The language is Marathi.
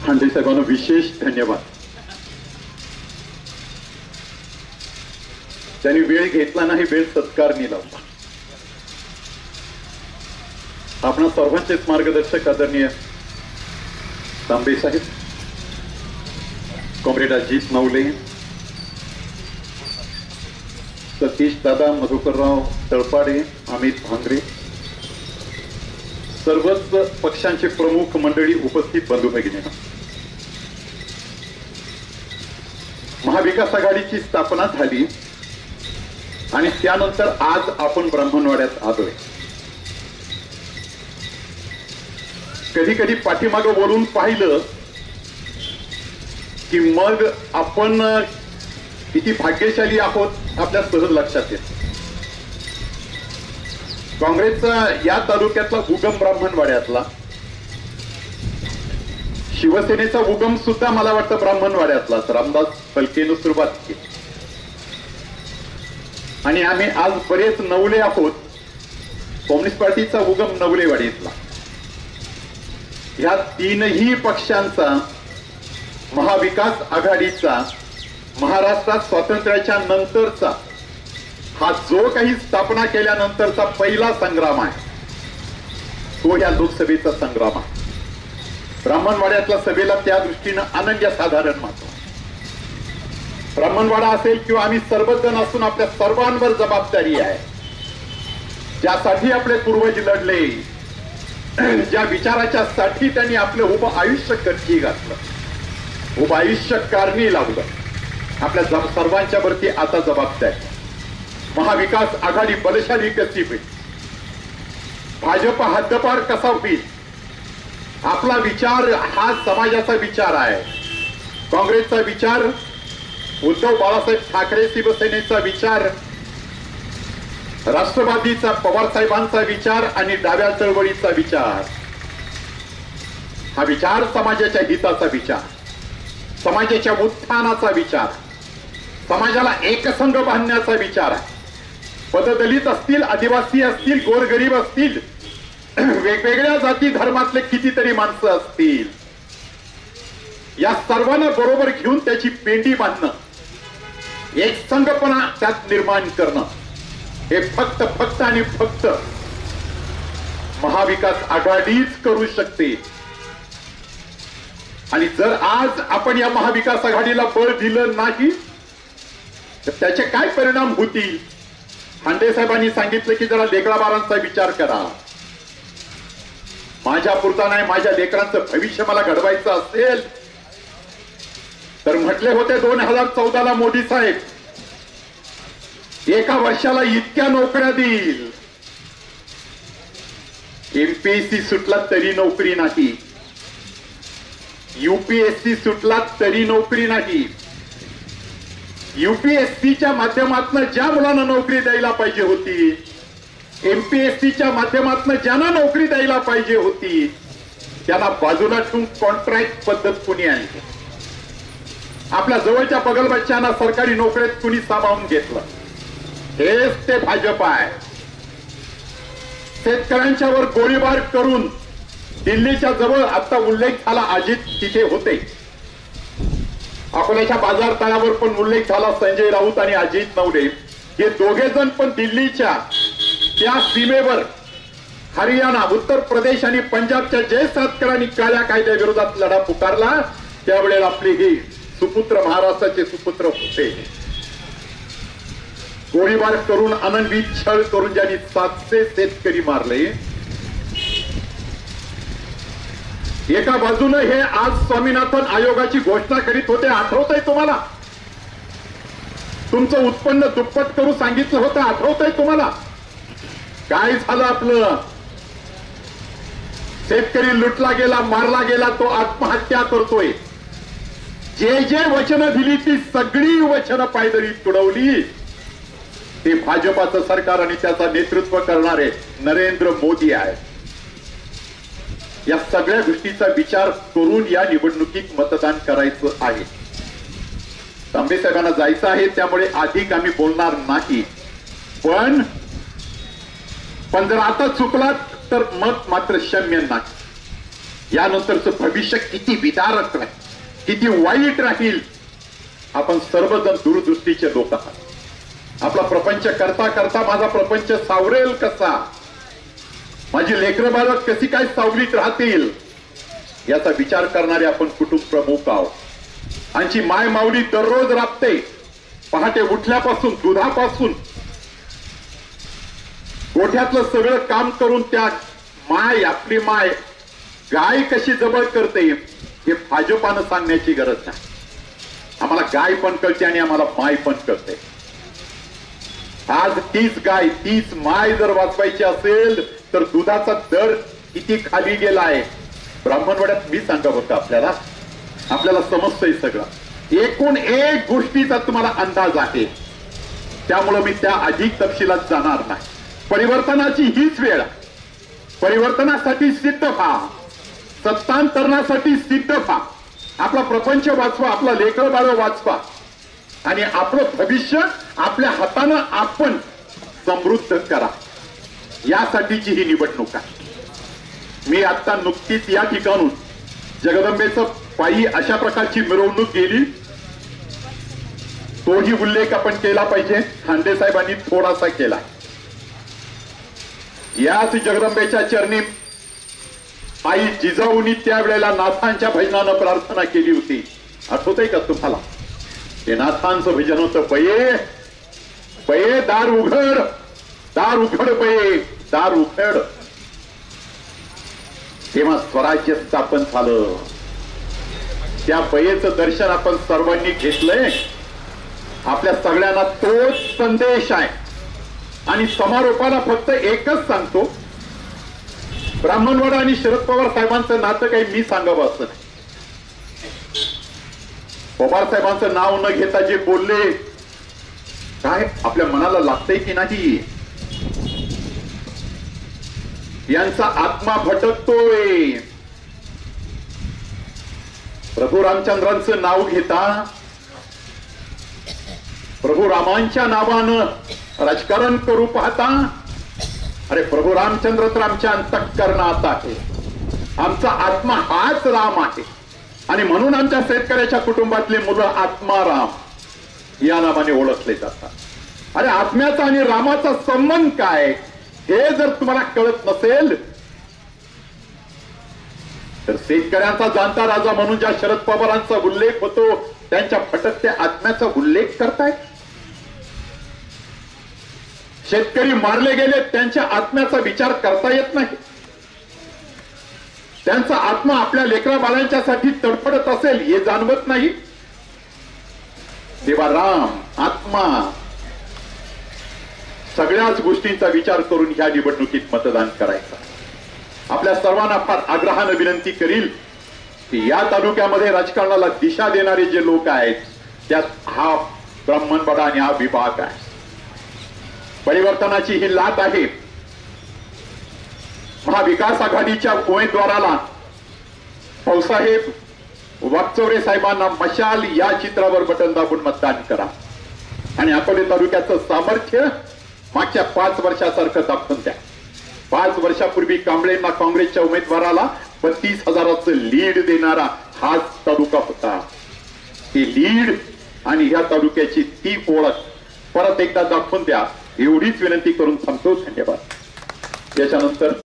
हांडे साहेबांना विशेष धन्यवाद. त्यांनी वेळ घेतला नाही, वेळ सत्कारणी लावला. आपणा सर्वांचेच मार्गदर्शक आदरणीय तांबे साहेब, कॉम्रेड अजित नवले, सतीश दादा, मधुकरराव तळपाडे, अमित भांगरे, सर्वच पक्षांचे प्रमुख मंडळी, उपस्थित बंधू भगिनींनो, महाविकास आघाडीची स्थापना झाली आणि त्यानंतर आज आपण ब्राह्मणवाड्यात आलोय. कधी कधी पाठीमागं वळून पाहिलं की मग आपण किती भाग्यशाली आहोत आपल्या सहज लक्षात येत. काँग्रेसचा या तालुक्यातला उगम ब्राह्मणवाड्यातला, शिवसेनेचा उगम सुद्धा मला वाटतं ब्राह्मणवाड्यातलाच, रामदास फलकेनं सुरुवात केली. आणि आम्ही आज बरेच नवले आहोत. कम्युनिस्ट पार्टीचा उगम नवलेवाडीतला. ह्या तीनही पक्षांचा, महाविकास आघाडीचा, महाराष्ट्रात स्वातंत्र्याच्या नंतरचा हा जो काही स्थापना केल्यानंतरचा पहिला संग्राम आहे, तो ह्या लोकसभेचा संग्राम आहे. ब्राह्मणवाड्यातल्या सभेला त्या दृष्टीनं अनन्यसाधारण महत्व. ब्राह्मणवाडा असेल किंवा आम्ही सर्वजण असून आपल्या सर्वांवर जबाबदारी आहे. ज्यासाठी आपले पूर्वज लढले, ज्या विचाराच्या साठी त्यांनी आपलं उभं आयुष्य कटकी घातलं, उभं आयुष्य कारणी लावलं, आपल्या सर्वांच्या वरती आता जबाबदारी. महाविकास आघाडी बलशाली कशी होईल, भाजप हद्दपार कसा होईल, आपला विचार हा समाजाचा विचार आहे. काँग्रेसचा विचार, उद्धव बाळासाहेब ठाकरे शिवसेनेचा विचार, राष्ट्रवादीचा पवार साहेबांचा विचार आणि डाव्या चळवळीचा विचार, हा विचार समाजाच्या हिताचा विचार, समाजाच्या उत्थानाचा विचार, समाजाला एकसंघ बांधण्याचा विचार आहे. पददलित असतील, आदिवासी असतील, गोरगरीब असतील, वेगवेगळ्या जाती धर्मातले कितीतरी माणसं असतील, या सर्वांना बरोबर घेऊन त्याची पेंडी बांधणं, एक संघपणा त्यात निर्माण करणं, हे फक्त आणि फक्त महाविकास आघाडीच करू शकते. आणि जर आज आपण या महाविकास आघाडीला बळ दिलं नाही तर त्याचे काय परिणाम होतील? हांडे साहेबांनी सांगितलं की जरा लेकराबाळांचा विचार करा. माझ्या पुरता नाही, माझ्या लेकरांचं भविष्य मला घडवायचं असेल तर म्हटले होते 2014ला मोदी साहेब एका वर्षाला इतक्या नोकऱ्या देईल. एमपीएससी सुटला तरी नोकरी नाही, यूपीएससी सुटला तरी नोकरी नाही. यूपीएससीच्या माध्यमातून ज्या मुलांना नोकरी द्यायला पाहिजे होती, एमपीएससीच्या माध्यमातून ज्यांना नोकरी द्यायला पाहिजे होती, त्यांना बाजूला ठेवून कॉन्ट्रॅक्ट पद्धत कुणी आणली. आपल्या जवळच्या बगलबच्च्यांना सरकारी नोकरीत कुणी सामावून घेतलं. हेच ते भाजप आहे. शेतकऱ्यांच्यावर गोळीबार करून दिल्लीच्या जवळ, आता उल्लेख झाला अजित तिथे होते, अकोल्याच्या बाजार तळावर पण उल्लेख झाला संजय राऊत आणि अजित नवले, हे दोघे जण पण दिल्लीच्या त्या सीमेवर हरियाणा, उत्तर प्रदेश आणि पंजाबच्या जे शेतकऱ्यांनी काळ्या कायद्याविरोधात लढा पुकारला त्यावेळेला आपले हे सुपुत्र, महाराष्ट्राचे सुपुत्र होते. गोळीबार करून, अनन्वित छळ करून ज्यांनी 700 शेतकरी मारले. एका बाजूने हे आज स्वामीनाथन आयोगाची घोषणा करीत होते, आठवतंय तुम्हाला? तुमचं उत्पन्न दुप्पट करू सांगितलं होतं, आठवतंय तुम्हाला? काय झालं आपलं? शेतकरी लुटला गेला, मारला गेला, तो आत्महत्या करतोय. जे जे वचनं दिली ती सगळी वचनं पायदळी तुडवली. ते भाजपाचं सरकार आणि त्याचा नेतृत्व करणारे नरेंद्र मोदी आहे. या सगळ्या गोष्टीचा विचार करून या निवडणुकीत मतदान करायचं आहे. तांबे साहेबांना जायचं आहे, त्यामुळे अधिक आम्ही बोलणार नाही. पण जर आता चुकलात तर मत मात्र क्षम्य नाही. यानंतरचं भविष्य किती विदारक राहील, किती वाईट राहील. आपण सर्वजण दूरदृष्टीचे लोक आहात. आपला प्रपंच करता करता माझा प्रपंच सावरेल कसा, माझी लेकरं बाळ कशी काय सावलीत राहतील, याचा विचार करणारे आपण कुटुंब प्रमुख आहोत. आमची माय माऊली दररोज राबते. पहाटे उठल्यापासून दुधापासून गोठ्यातलं सगळं काम करून त्या माय, आपली माय गाय कशी जवळ करते हे भाजपानं सांगण्याची गरज नाही. आम्हाला गाय पण कळते आणि आम्हाला माय पण कळते. आज तीच गाय, तीच माय जर वाचवायची असेल तर दुधाचा दर किती खाली गेला आहे. ब्राह्मणवाड्यात मी सांगत होतं आपल्याला समजतंय सगळं. एकूण एक गोष्टीचा तुम्हाला अंदाज आहे, त्यामुळे मी त्या अधिक तपशिलात जाणार नाही. परिवर्तनाची हीच वेळ. परिवर्तनासाठी सिद्ध व्हा, सत्तांतरणासाठी सिद्ध व्हा. आपला प्रपंच वाचवा, आपला लेकरं बाळ वाचवा आणि आपलं भविष्य आपल्या हातानं आपण समृद्ध करा. यासाठीची ही निवडणूक आहे. मी आता नुकतीच या ठिकाणून जगदंबेचं पायी अशा प्रकारची मिरवणूक गेली, तोही उल्लेख आपण केला पाहिजे. खांडे साहेबांनी थोडासा केला. याच जगदंबेच्या चरणी आई जिजाऊनी त्यावेळेला नाथांच्या भजनानं प्रार्थना केली होती. आठवतंय का तुम्हाला? ते नाथांचं भजन होतं, बये बये दार उघड, दार उघड बये दार उघड. तेव्हा स्वराज्य स्थापन झालं. त्या बयेचं दर्शन आपण सर्वांनी घेतलंय. आपल्या सगळ्यांना तोच संदेश आहे आणि समारोपाला फक्त एकच सांगतो, ब्राह्मणवाडा आणि शरद पवार साहेबांचं नातं काही मी सांगावं असं नाही. पवार साहेबांचं नाव न घेता जे बोलले काय आपल्या मनाला लागतंय की नाही. यांचा आत्मा भटकतोय. प्रभू रामचंद्रांचं नाव घेता, प्रभू रामांच्या नावानं राजकारण करू पाहता. अरे प्रभू रामचंद्र तर आमच्या अंतःकरणात आहे. आमचा आत्मा हाच राम आहे आणि म्हणून आमच्या शेतकऱ्याच्या कुटुंबातले मुलं आत्माराम या नावाने ओळखले जातात. अरे आत्म्याचा आणि रामाचा संबंध काय हे जर तुम्हाला कळत नसेल तर शेतकऱ्यांचा जाणता राजा म्हणून ज्या शरद पवारांचा उल्लेख होतो त्यांच्या फटकत्या आत्म्याचा उल्लेख करतायत. शेतकरी मारले गेले, त्यांच्या आत्म्याचा विचार करता येत नाही. त्यांचा आत्मा आपल्या लेकरा बाळांच्यासाठी तडफडत असेल हे जाणवत नाही. तेव्हा राम, आत्मा, सगळ्याच गोष्टींचा विचार करून ह्या निवडणुकीत मतदान करायचं. आपल्या सर्वांना फार आग्रहानं विनंती करील की या तालुक्यामध्ये राजकारणाला दिशा देणारे जे लोक आहेत त्यात हा ब्राह्मणवाडा आणि हा विभाग आहे. परिवर्तनाची ही लाट आहे. महाविकास आघाडीच्या उमेदवाराला भाऊसाहेब वाकचौरे साहेबांना मशाल या चित्रावर बटन दाबून मतदान करा आणि अकोले तालुक्याचं सामर्थ्य मागच्या 5 वर्षासारखं दाखवून द्या. 5 वर्षापूर्वी कांबळेंना काँग्रेसच्या उमेदवाराला 32,000चं लीड देणारा हाच तालुका होता. ती लीड आणि ह्या तालुक्याची ती ओळख परत एकदा दाखवून द्या एवढीच विनंती करून थांबतो. धन्यवाद. याच्यानंतर